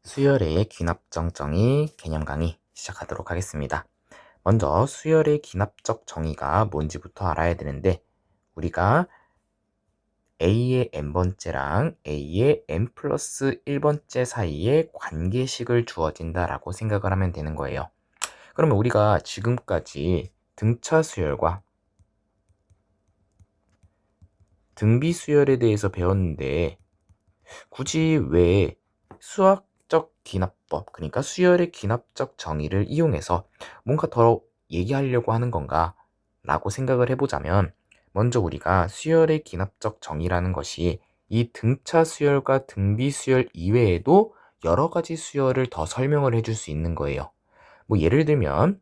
수열의 귀납적 정의 개념 강의 시작하도록 하겠습니다. 먼저 수열의 귀납적 정의가 뭔지부터 알아야 되는데, 우리가 a의 n번째랑 a의 n 플러스 1번째 사이에 관계식을 주어진다라고 생각을 하면 되는 거예요. 그러면 우리가 지금까지 등차 수열과 등비 수열에 대해서 배웠는데, 굳이 왜 수학적 귀납법, 그러니까 수열의 귀납적 정의를 이용해서 뭔가 더 얘기하려고 하는 건가 라고 생각을 해보자면, 먼저 우리가 수열의 귀납적 정의라는 것이 이 등차 수열과 등비 수열 이외에도 여러 가지 수열을 더 설명을 해줄 수 있는 거예요. 뭐 예를 들면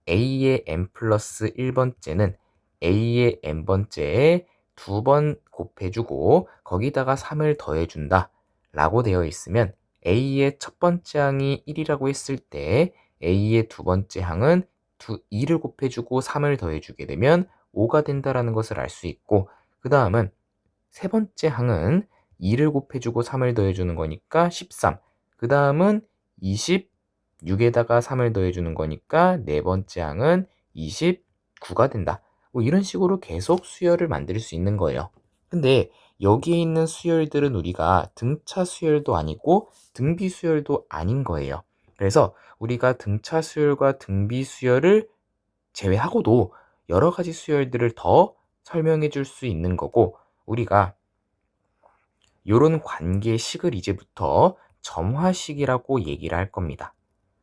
a의 n 플러스 1번째는 a의 n번째에 2번 곱해주고 거기다가 3을 더해준다 라고 되어 있으면, a의 첫 번째 항이 1이라고 했을 때 a의 두 번째 항은 2를 곱해주고 3을 더해주게 되면 5가 된다라는 것을 알 수 있고, 그 다음은 세 번째 항은 2를 곱해주고 3을 더해주는 거니까 13, 그 다음은 26에다가 3을 더해주는 거니까 네 번째 항은 29가 된다. 뭐 이런 식으로 계속 수열을 만들 수 있는 거예요. 근데 여기에 있는 수열들은 우리가 등차 수열도 아니고 등비 수열도 아닌 거예요. 그래서 우리가 등차 수열과 등비 수열을 제외하고도 여러 가지 수열들을 더 설명해 줄 수 있는 거고, 우리가 이런 관계식을 이제부터 점화식이라고 얘기를 할 겁니다.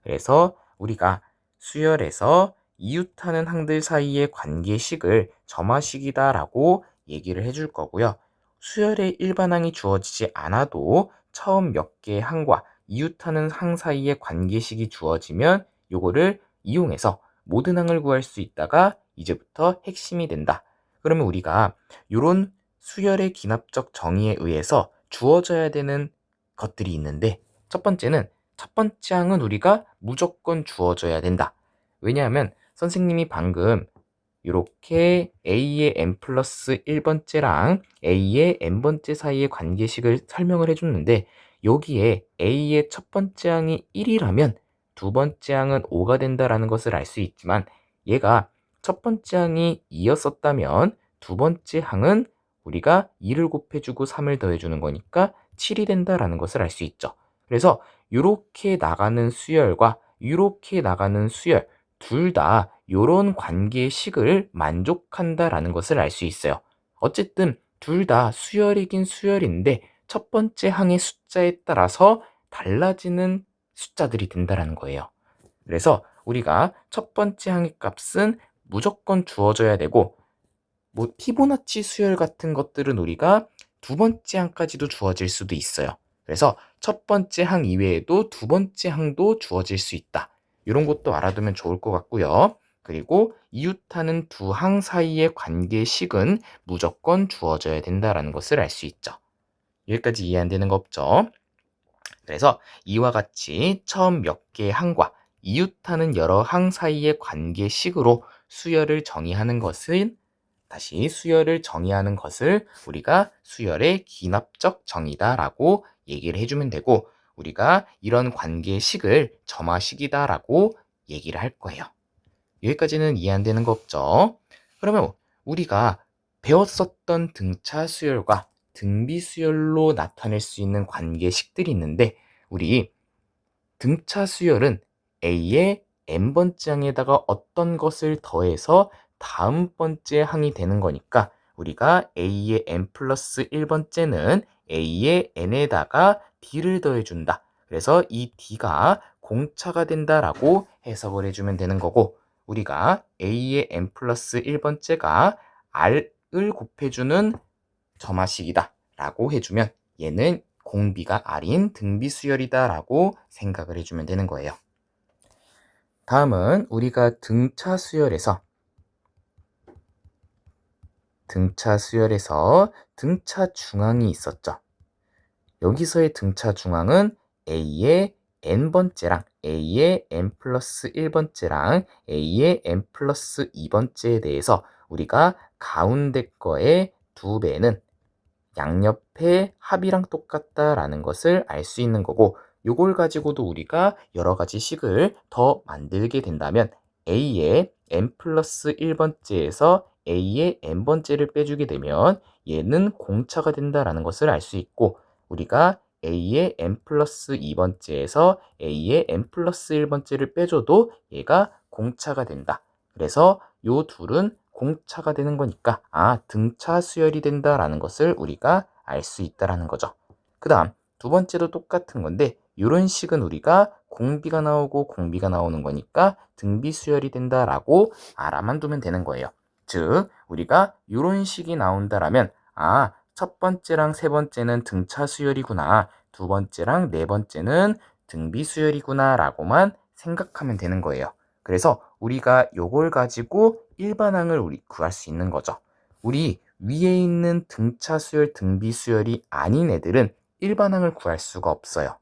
그래서 우리가 수열에서 이웃하는 항들 사이의 관계식을 점화식이다라고 얘기를 해줄 거고요. 수열의 일반항이 주어지지 않아도 처음 몇 개의 항과 이웃하는 항 사이의 관계식이 주어지면 요거를 이용해서 모든 항을 구할 수 있다가 이제부터 핵심이 된다. 그러면 우리가 이런 수열의 귀납적 정의에 의해서 주어져야 되는 것들이 있는데, 첫 번째는 첫 번째 항은 우리가 무조건 주어져야 된다. 왜냐하면 선생님이 방금 이렇게 a의 n 플러스 1번째랑 a의 n번째 사이의 관계식을 설명을 해줬는데, 여기에 a의 첫 번째 항이 1이라면 두 번째 항은 5가 된다라는 것을 알 수 있지만, 얘가 첫 번째 항이 2였었다면 두 번째 항은 우리가 2를 곱해주고 3을 더해주는 거니까 7이 된다라는 것을 알 수 있죠. 그래서 이렇게 나가는 수열과 이렇게 나가는 수열 둘 다 이런 관계식을 만족한다라는 것을 알 수 있어요. 어쨌든 둘 다 수열이긴 수열인데 첫 번째 항의 숫자에 따라서 달라지는 숫자들이 된다라는 거예요. 그래서 우리가 첫 번째 항의 값은 무조건 주어져야 되고, 뭐 피보나치 수열 같은 것들은 우리가 두 번째 항까지도 주어질 수도 있어요. 그래서 첫 번째 항 이외에도 두 번째 항도 주어질 수 있다. 이런 것도 알아두면 좋을 것 같고요. 그리고 이웃하는 두 항 사이의 관계식은 무조건 주어져야 된다는 것을 알 수 있죠. 여기까지 이해 안 되는 거 없죠? 그래서 이와 같이 처음 몇 개의 항과 이웃하는 여러 항 사이의 관계식으로 수열을 정의하는 것은, 다시 수열을 정의하는 것을 우리가 수열의 귀납적 정의다라고 얘기를 해주면 되고, 우리가 이런 관계식을 점화식이다라고 얘기를 할 거예요. 여기까지는 이해 안 되는 거 없죠? 그러면 우리가 배웠었던 등차 수열과 등비 수열로 나타낼 수 있는 관계식들이 있는데, 우리 등차 수열은 A의 n번째 항에다가 어떤 것을 더해서 다음 번째 항이 되는 거니까, 우리가 A의 n 플러스 1번째는 A의 n에다가 D를 더해준다. 그래서 이 D가 공차가 된다라고 해석을 해주면 되는 거고, 우리가 A의 n 플러스 1번째가 R을 곱해주는 점화식이다 라고 해주면 얘는 공비가 R인 등비수열이다 라고 생각을 해주면 되는 거예요. 다음은 우리가 등차 수열에서 등차 중항이 있었죠. 여기서의 등차 중항은 A의 n번째랑 A의 n 플러스 1번째랑 A의 n 플러스 2번째에 대해서 우리가 가운데 거의 2배는 양옆의 합이랑 똑같다라는 것을 알 수 있는 거고, 요걸 가지고도 우리가 여러 가지 식을 더 만들게 된다면 a의 n 플러스 1번째에서 a의 n번째를 빼주게 되면 얘는 공차가 된다라는 것을 알 수 있고, 우리가 a의 n 플러스 2번째에서 a의 n 플러스 1번째를 빼줘도 얘가 공차가 된다. 그래서 요 둘은 공차가 되는 거니까 등차 수열이 된다라는 것을 우리가 알 수 있다라는 거죠. 그 다음 두 번째도 똑같은 건데, 이런 식은 우리가 공비가 나오고 공비가 나오는 거니까 등비 수열이 된다라고 알아만 두면 되는 거예요. 즉 우리가 이런 식이 나온다라면 첫 번째랑 세 번째는 등차 수열이구나, 두 번째랑 네 번째는 등비 수열이구나 라고만 생각하면 되는 거예요. 그래서 우리가 요걸 가지고 일반항을 우리 구할 수 있는 거죠. 우리 위에 있는 등차 수열, 등비 수열이 아닌 애들은 일반항을 구할 수가 없어요.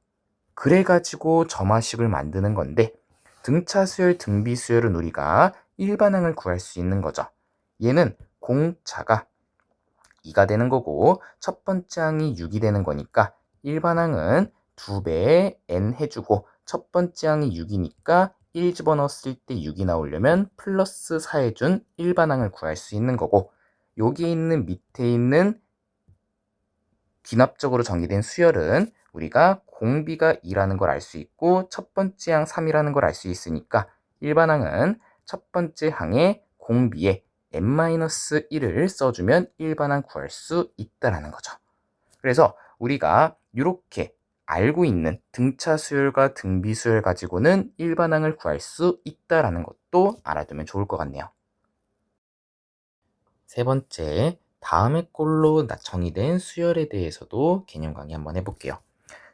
그래가지고 점화식을 만드는 건데, 등차 수열, 등비 수열은 우리가 일반항을 구할 수 있는 거죠. 얘는 공차가 2가 되는 거고 첫 번째 항이 6이 되는 거니까 일반항은 2배의 n 해주고, 첫 번째 항이 6이니까 1 집어넣었을 때 6이 나오려면 플러스 4 해준 일반항을 구할 수 있는 거고, 여기 있는 밑에 있는 귀납적으로 정의된 수열은 우리가 공비가 2라는 걸 알 수 있고 첫 번째 항 3이라는 걸 알 수 있으니까 일반항은 첫 번째 항에 공비에 n-1을 써주면 일반항 구할 수 있다라는 거죠. 그래서 우리가 이렇게 알고 있는 등차 수열과 등비 수열 가지고는 일반항을 구할 수 있다라는 것도 알아두면 좋을 것 같네요. 세 번째, 다음의 꼴로 정의된 수열에 대해서도 개념 강의 한번 해볼게요.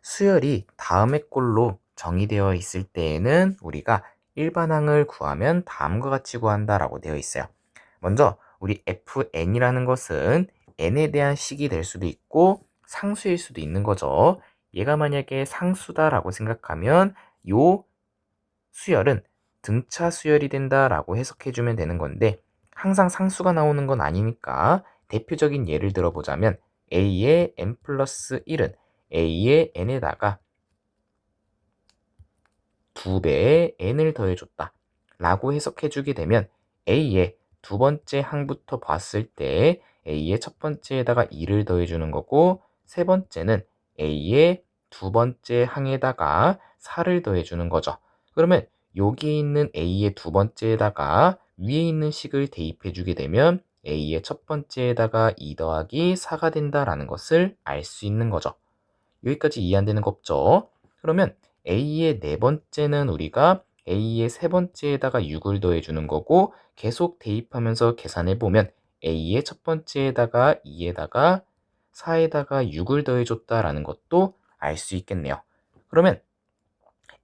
수열이 다음의 꼴로 정의되어 있을 때에는 우리가 일반항을 구하면 다음과 같이 구한다라고 되어 있어요. 먼저 우리 fn이라는 것은 n에 대한 식이 될 수도 있고 상수일 수도 있는 거죠. 얘가 만약에 상수다라고 생각하면 요 수열은 등차 수열이 된다라고 해석해주면 되는 건데, 항상 상수가 나오는 건 아니니까 대표적인 예를 들어보자면 a의 n 플러스 1은 a의 n에다가 2배의 n을 더해줬다 라고 해석해주게 되면 a의 두 번째 항부터 봤을 때 a의 첫 번째에다가 2를 더해주는 거고, 세 번째는 a의 두 번째 항에다가 4를 더해주는 거죠. 그러면 여기 있는 a의 두 번째에다가 위에 있는 식을 대입해주게 되면 a의 첫 번째에다가 2 더하기 4가 된다라는 것을 알 수 있는 거죠. 여기까지 이해 안 되는 거 없죠? 그러면 a의 네 번째는 우리가 a의 세 번째에다가 6을 더해주는 거고, 계속 대입하면서 계산해보면 a의 첫 번째에다가 2에다가 4에다가 6을 더해줬다라는 것도 알 수 있겠네요. 그러면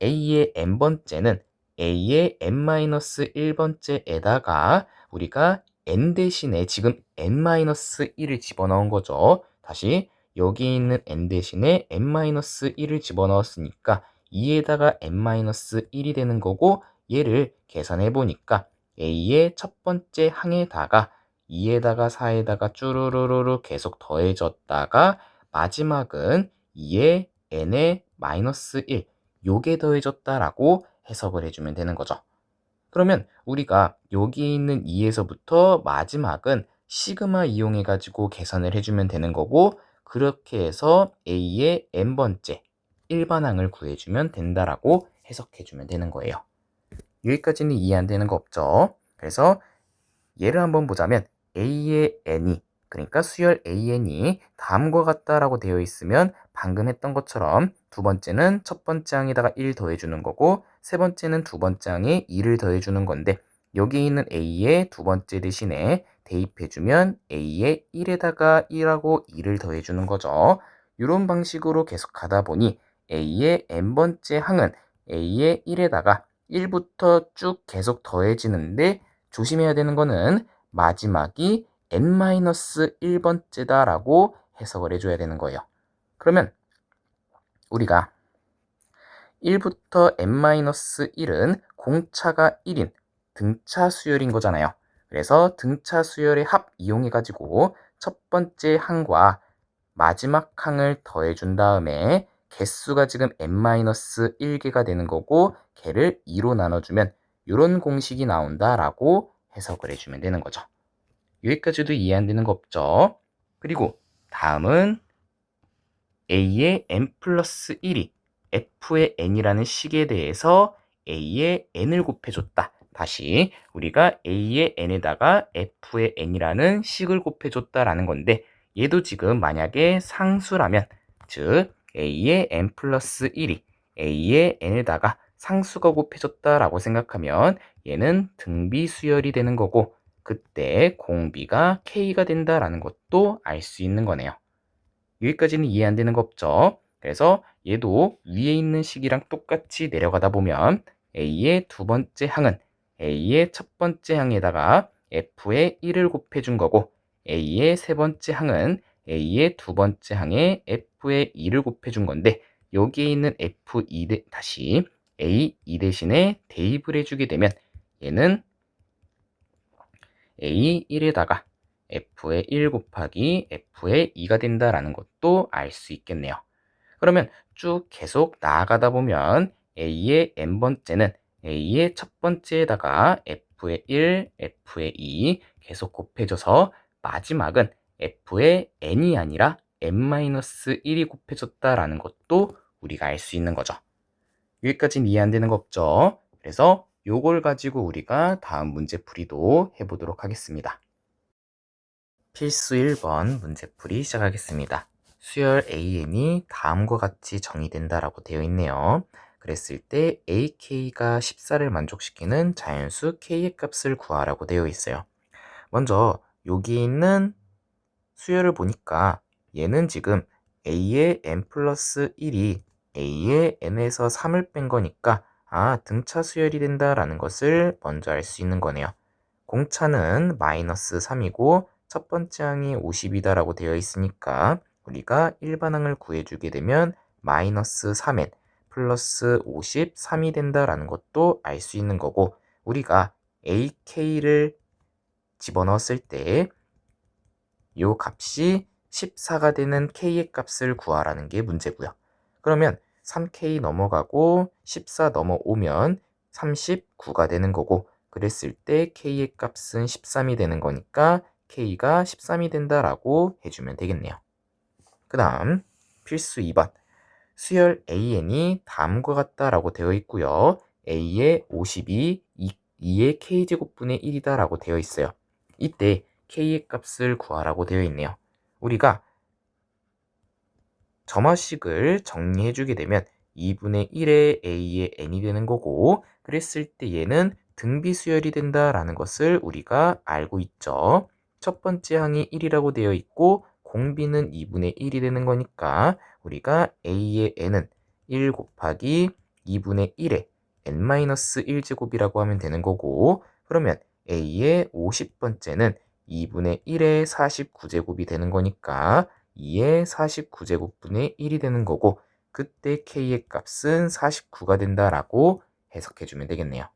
a의 n번째는 a의 n-1번째에다가 우리가 n 대신에 지금 n-1을 집어넣은 거죠. 다시 여기 있는 n 대신에 n-1을 집어넣었으니까 2에다가 n-1이 되는 거고, 얘를 계산해 보니까 a의 첫 번째 항에다가 2에다가 4에다가 쭈루루루루 계속 더해졌다가 마지막은 2의 n의 마이너스 1 요게 더해졌다라고 해석을 해주면 되는 거죠. 그러면 우리가 여기 있는 2에서부터 마지막은 시그마 이용해 가지고 계산을 해주면 되는 거고, 그렇게 해서 a의 n번째 일반항을 구해주면 된다라고 해석해주면 되는 거예요. 여기까지는 이해 안 되는 거 없죠? 그래서 예를 한번 보자면 a의 n이, 그러니까 수열 an이 다음과 같다라고 되어 있으면 방금 했던 것처럼 두 번째는 첫 번째 항에다가 1 더해주는 거고, 세 번째는 두 번째 항에 2를 더해주는 건데, 여기 있는 a의 두 번째 대신에 대입해주면 a의 1에다가 1하고 2를 더해주는 거죠. 이런 방식으로 계속 가다 보니 a의 n번째 항은 a의 1에다가 1부터 쭉 계속 더해지는데, 조심해야 되는 거는 마지막이 n-1번째다라고 해석을 해줘야 되는 거예요. 그러면 우리가 1부터 n-1은 공차가 1인 등차 수열인 거잖아요. 그래서 등차 수열의 합 이용해 가지고 첫 번째 항과 마지막 항을 더해준 다음에 개수가 지금 n-1개가 되는 거고 걔를 2로 나눠주면 이런 공식이 나온다라고 해석을 해주면 되는 거죠. 여기까지도 이해 안 되는 거 없죠? 그리고 다음은 A의 n 플러스 1이 F의 n이라는 식에 대해서 A의 n을 곱해줬다. 다시 우리가 A의 n에다가 F의 n이라는 식을 곱해줬다라는 건데 얘도 지금 만약에 상수라면 즉 A의 n 플러스 1이 A의 n에다가 상수가 곱해졌다라고 생각하면 얘는 등비 수열이 되는 거고 그때 공비가 K가 된다라는 것도 알 수 있는 거네요. 여기까지는 이해 안 되는 거 없죠? 그래서 얘도 위에 있는 식이랑 똑같이 내려가다 보면 A의 두 번째 항은 A의 첫 번째 항에다가 F의 1을 곱해준 거고 A의 세 번째 항은 A의 두 번째 항에 F의 2를 곱해준 건데 여기에 있는 F2 다시 A2 대신에 대입을 해주게 되면 얘는 A1에다가 F의 1 곱하기 F의 2가 된다라는 것도 알 수 있겠네요. 그러면 쭉 계속 나아가다 보면 A의 n번째는 A의 첫 번째에다가 F의 1, F의 2 계속 곱해져서 마지막은 F의 n이 아니라 n-1이 곱해졌다라는 것도 우리가 알 수 있는 거죠. 여기까지는 이해 안 되는 거 없죠? 그래서 요걸 가지고 우리가 다음 문제풀이도 해보도록 하겠습니다. 필수 1번 문제풀이 시작하겠습니다. 수열 AN이 다음과 같이 정의된다라고 되어 있네요. 그랬을 때 AK가 14를 만족시키는 자연수 K의 값을 구하라고 되어 있어요. 먼저 여기 있는 수열을 보니까 얘는 지금 A의 n 플러스 1이 A의 n에서 3을 뺀 거니까 등차 수열이 된다라는 것을 먼저 알 수 있는 거네요. 공차는 마이너스 3이고 첫 번째 항이 50이다라고 되어 있으니까 우리가 일반항을 구해주게 되면 마이너스 3n 플러스 53이 된다라는 것도 알 수 있는 거고 우리가 AK를 집어넣었을 때 이 값이 14가 되는 K의 값을 구하라는 게 문제고요. 그러면 3K 넘어가고 14 넘어오면 39가 되는 거고 그랬을 때 K의 값은 13이 되는 거니까 K가 13이 된다라고 해주면 되겠네요. 그 다음 필수 2번 수열 AN이 다음과 같다라고 되어 있고요. A의 50이 2의 K제곱분의 1이다 라고 되어 있어요. 이때 K의 값을 구하라고 되어 있네요. 우리가 점화식을 정리해주게 되면 2분의 1의 A의 n이 되는 거고 그랬을 때 얘는 등비수열이 된다라는 것을 우리가 알고 있죠. 첫 번째 항이 1이라고 되어 있고 공비는 2분의 1이 되는 거니까 우리가 A의 n은 1 곱하기 2분의 1의 n-1제곱이라고 하면 되는 거고 그러면 A의 50번째는 2분의 1의 49제곱이 되는 거니까 2의 49제곱분의 1이 되는 거고 그때 K의 값은 49가 된다라고 해석해주면 되겠네요.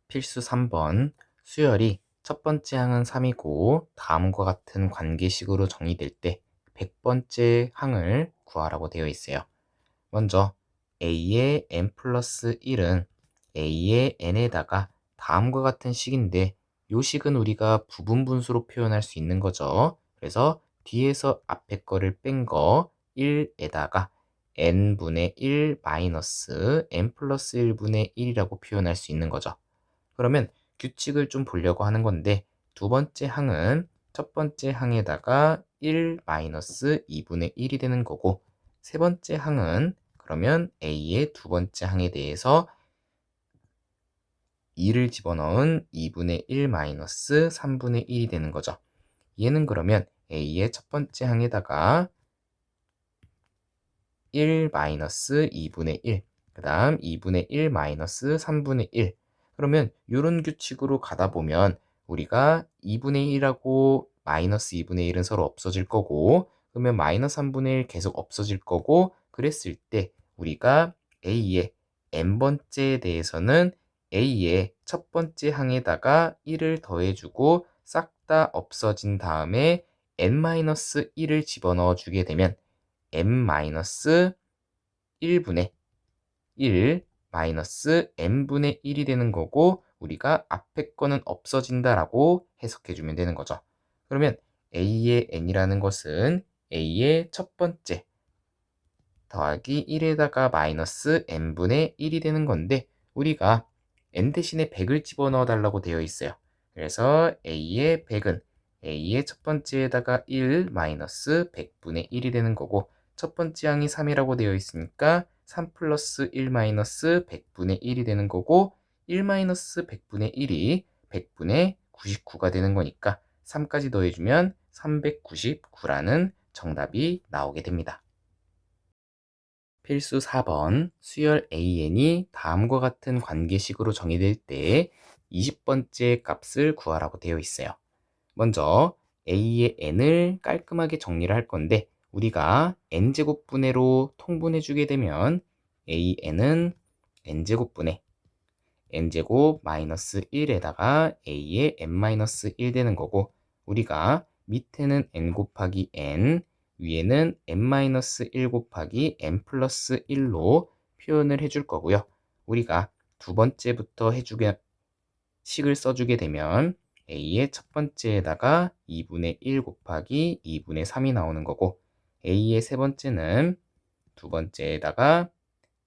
필수 3번 수열이 첫 번째 항은 3이고 다음과 같은 관계식으로 정의될 때 100번째 항을 구하라고 되어 있어요. 먼저 A의 n 플러스 1은 A의 n에다가 다음과 같은 식인데 이 식은 우리가 부분분수로 표현할 수 있는 거죠. 그래서 뒤에서 앞에 거를 뺀 거 1에다가 n분의 1 마이너스 n 플러스 1분의 1이라고 표현할 수 있는 거죠. 그러면 규칙을 좀 보려고 하는 건데 두 번째 항은 첫 번째 항에다가 1 마이너스 2분의 1이 되는 거고 세 번째 항은 그러면 A의 두 번째 항에 대해서 2를 집어넣은 2분의 1 마이너스 3분의 1이 되는 거죠. 얘는 그러면 A의 첫 번째 항에다가 1 마이너스 2분의 1, 그 다음 2분의 1 마이너스 3분의 1. 그러면 이런 규칙으로 가다 보면 우리가 2분의 1하고 마이너스 2분의 1은 서로 없어질 거고 그러면 마이너스 3분의 1 계속 없어질 거고 그랬을 때 우리가 A의 n번째에 대해서는 A의 첫 번째 항에다가 1을 더해주고 싹 다 없어진 다음에 n-1을 집어넣어 주게 되면 m-1분의 1 마이너스 n분의 1이 되는 거고 우리가 앞에 거는 없어진다라고 해석해주면 되는 거죠. 그러면 a의 n이라는 것은 a의 첫 번째 더하기 1에다가 마이너스 n분의 1이 되는 건데 우리가 n 대신에 100을 집어넣어 달라고 되어 있어요. 그래서 a의 100은 a의 첫 번째에다가 1 마이너스 100분의 1이 되는 거고 첫 번째 항이 3이라고 되어 있으니까 3 플러스 1 마이너스 100분의 1이 되는 거고 1 마이너스 100분의 1이 100분의 99가 되는 거니까 3까지 더해주면 399라는 정답이 나오게 됩니다. 필수 4번 수열 AN이 다음과 같은 관계식으로 정의될 때 20번째 값을 구하라고 되어 있어요. 먼저 A의 n을 깔끔하게 정리를 할 건데 우리가 n제곱분해로 통분해주게 되면 AN은 n제곱분해 n제곱 마이너스 1에다가 A의 n-1 되는 거고 우리가 밑에는 n 곱하기 n 위에는 n-1 곱하기 n 플러스 1로 표현을 해줄 거고요. 우리가 두 번째부터 식을 써주게 되면 a의 첫 번째에다가 2분의 1 곱하기 2분의 3이 나오는 거고 a의 세 번째는 두 번째에다가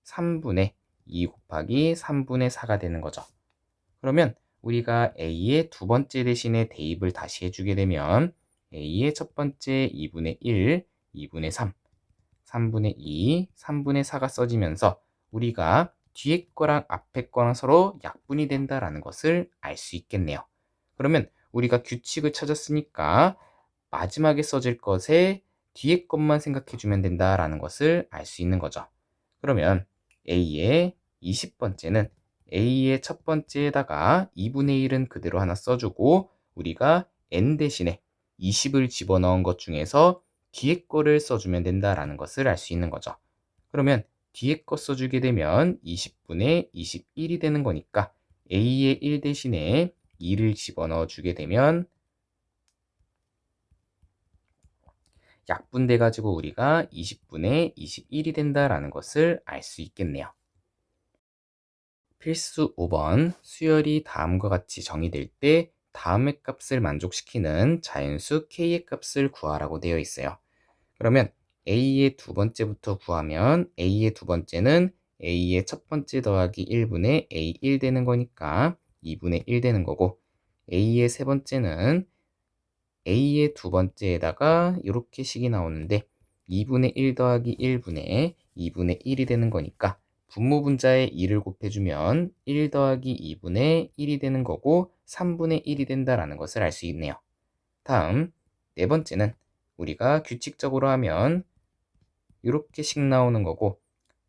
3분의 2 곱하기 3분의 4가 되는 거죠. 그러면 우리가 a의 두 번째 대신에 대입을 다시 해주게 되면 a의 첫 번째 2분의 1, 2분의 3, 3분의 2, 3분의 4가 써지면서 우리가 뒤에 거랑 앞에 거랑 서로 약분이 된다라는 것을 알 수 있겠네요. 그러면 우리가 규칙을 찾았으니까 마지막에 써질 것에 뒤에 것만 생각해주면 된다라는 것을 알 수 있는 거죠. 그러면 A의 20번째는 A의 첫 번째에다가 2분의 1은 그대로 하나 써주고 우리가 N 대신에 20을 집어넣은 것 중에서 뒤에 거를 써주면 된다라는 것을 알 수 있는 거죠. 그러면 뒤에 거 써주게 되면 20분의 21이 되는 거니까 A의 1 대신에 2를 집어넣어 주게 되면 약분돼 가지고 우리가 20분의 21이 된다라는 것을 알 수 있겠네요. 필수 5번 수열이 다음과 같이 정의될 때 다음의 값을 만족시키는 자연수 k의 값을 구하라고 되어 있어요. 그러면 a의 두 번째부터 구하면 a의 두 번째는 a의 첫 번째 더하기 1분의 a1 되는 거니까 2분의 1 되는 거고 a의 세 번째는 a의 두 번째에다가 이렇게 식이 나오는데 2분의 1 더하기 1분의 2분의 1이 되는 거니까 분모분자에 2를 곱해주면 1 더하기 2분의 1이 되는 거고 3분의 1이 된다라는 것을 알 수 있네요. 다음 네 번째는 우리가 규칙적으로 하면 이렇게 식 나오는 거고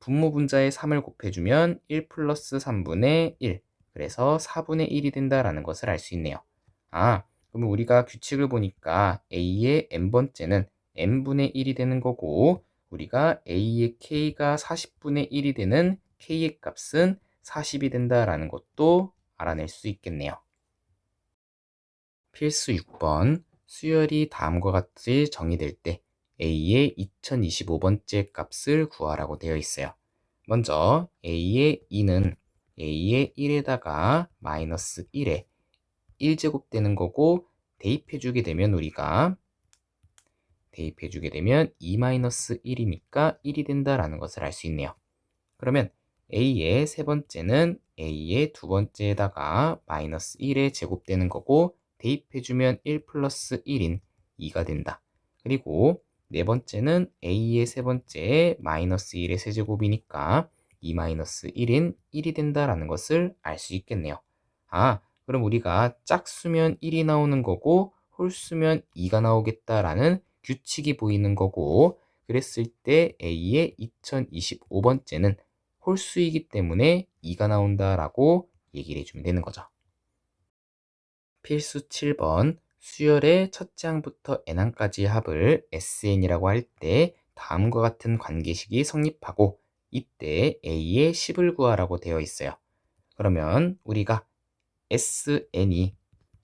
분모분자에 3을 곱해주면 1 플러스 3분의 1 그래서 4분의 1이 된다라는 것을 알 수 있네요. 그러면 우리가 규칙을 보니까 a의 n번째는 n분의 1이 되는 거고 우리가 a의 k가 40분의 1이 되는 k의 값은 40이 된다라는 것도 알아낼 수 있겠네요. 필수 6번 수열이 다음과 같이 정의될 때 a의 2025번째 값을 구하라고 되어 있어요. 먼저 a의 2는 a의 1에다가 마이너스 1에 1제곱 되는 거고 대입해주게 되면 우리가 2-1이니까 1이 된다라는 것을 알 수 있네요. 그러면 a의 세 번째는 a의 두 번째에다가 마이너스 1에 제곱되는 거고 대입해주면 1 플러스 1인 2가 된다. 그리고 네 번째는 a의 세 번째에 마이너스 1의 세제곱이니까 2 마이너스 1인 1이 된다라는 것을 알 수 있겠네요. 그럼 우리가 짝수면 1이 나오는 거고 홀수면 2가 나오겠다라는 규칙이 보이는 거고 그랬을 때 a의 2025번째는 홀수이기 때문에 2가 나온다라고 얘기를 해주면 되는 거죠. 필수 7번 수열의 첫째 항부터 n항까지의 합을 SN이라고 할 때 다음과 같은 관계식이 성립하고 이때 A의 10을 구하라고 되어 있어요. 그러면 우리가 SN이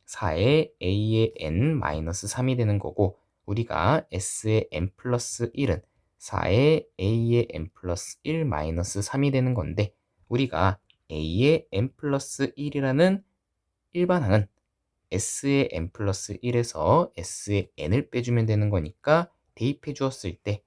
4에 A의 N-3이 되는 거고 우리가 S의 N 플러스 1은 4의 a의 n 플러스 1 마이너스 3이 되는 건데, 우리가 a의 n 플러스 1이라는 일반항은 s의 n 플러스 1에서 s의 n을 빼주면 되는 거니까 대입해 주었을 때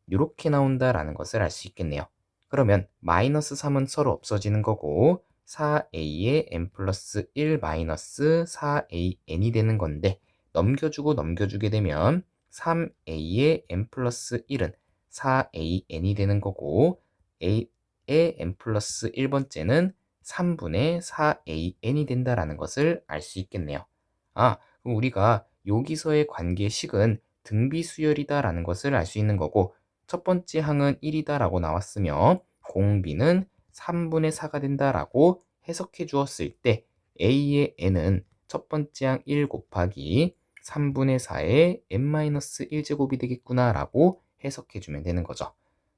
이렇게 나온다라는 것을 알 수 있겠네요. 그러면 마이너스 3은 서로 없어지는 거고 4a의 n 플러스 1 마이너스 4an이 되는 건데, 넘겨주고 넘겨주게 되면 3a의 n 플러스 1은 4an이 되는 거고 a의 n 플러스 1번째는 3분의 4an이 된다라는 것을 알 수 있겠네요. 그럼 우리가 여기서의 관계식은 등비수열이다라는 것을 알 수 있는 거고, 첫 번째 항은 1이다 라고 나왔으며 공비는 3분의 4가 된다 라고 해석해 주었을 때 a의 n은 첫 번째 항 1 곱하기 3분의 4의 n-1제곱이 되겠구나 라고 해석해 주면 되는 거죠.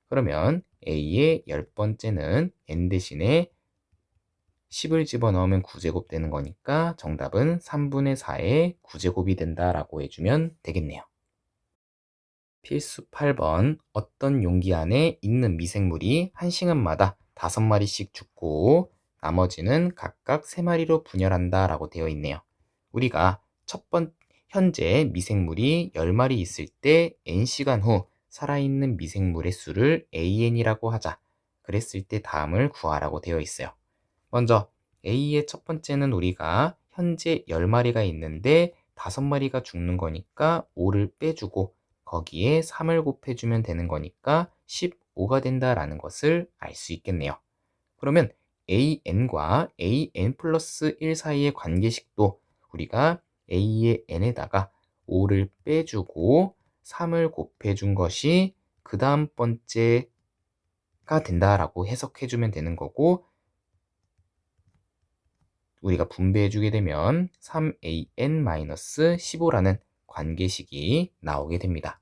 그러면 a의 10번째는 n 대신에 10을 집어넣으면 9제곱 되는 거니까 정답은 3분의 4의 9제곱이 된다 라고 해주면 되겠네요. 필수 8번, 어떤 용기 안에 있는 미생물이 1시간마다 5마리씩 죽고 나머지는 각각 3마리로 분열한다 라고 되어 있네요. 우리가 현재 미생물이 10마리 있을 때 n시간 후 살아있는 미생물의 수를 an이라고 하자. 그랬을 때 다음을 구하라고 되어 있어요. 먼저 A의 첫 번째는 우리가 현재 10마리가 있는데 5마리가 죽는 거니까 5를 빼주고 거기에 3을 곱해주면 되는 거니까 15가 된다라는 것을 알 수 있겠네요. 그러면 AN과 AN 플러스 1 사이의 관계식도 우리가 A의 N에다가 5를 빼주고 3을 곱해준 것이 그 다음 번째가 된다라고 해석해주면 되는 거고, 우리가 분배해주게 되면 3an-15라는 관계식이 나오게 됩니다.